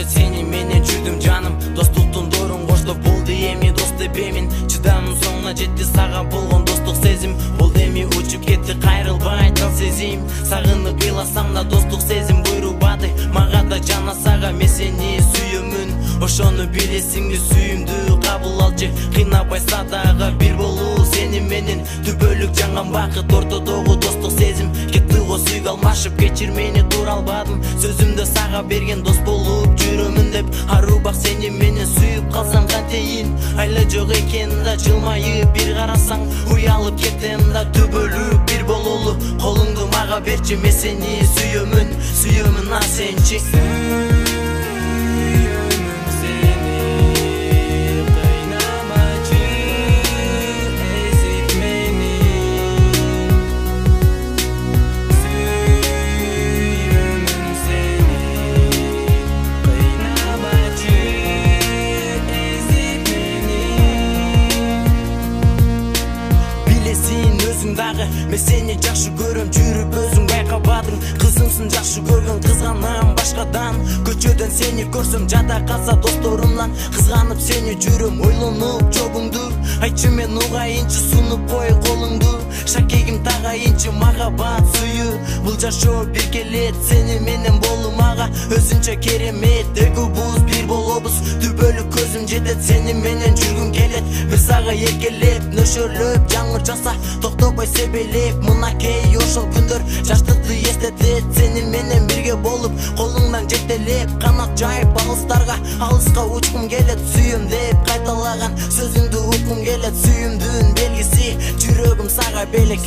жашать сени менен жүрдүм жаным. Достуктун доорун коштоп болду эми дос деп эмин. Чыдамым соңуна жетти сага болгон достук сезим. Болду эми учуп кетти кайрылбай жан сезим. Сагынып ыйласам да достук сезим буйрубады мага да жана сага. Мен сени сүйөмүн, ошону билесиңби, сүйүмдү кабыл алчы. Кыйнабайса дагы бир болуу сени менен түбөлүк жанган бакыт ортодогу достук сезим. Кетти го сүйгө алмашып, кечир мени тура албадым. Сөзүмдө сага берген дос болуп жүрөмүн деп. Арубак сени менен сүйүп калсам кантейин. Айла жок экен да жылмайып бир карасаң, уялып кетем да түбөлүк бир бололу. Колуңду мага берчи, мен сени сүйөмүн, сүйөмүн а сенчи. Мен сени жакшы көрөм, жүрүп өзүң байкабадың. Кызымсың жакшы көргөн, кызганам башкадан. Көчөдөн сени көрсөм жада калса досторумдан. Кызганып сени жүрөм, ойлонуп жогуңду. Айтчы мен угайынчы, сунуп кой колуңду. Шакегим тагайынчы махабат сүйүү. Бул жашоо бир келет, сени менен болуу мага өзүнчө керемет. Эки буз бир болобуз, түбөлүк көзүм жетет, сени менен жүргүм келет. Бир сага эркелеп, нөшөрлөп, жаңыр жаса токтобой себелеп. Мынакей ошол күндөр жаштыкты эстетет, сени менен бирге болуп, колуңдан жетелеп. Канат жайып алыстарга, алыска учкум келет. Сүйөм деп кайталаган сөзүңдү уккум келет. Сүйүмдүн белгиси, жүрөгүм сага белек.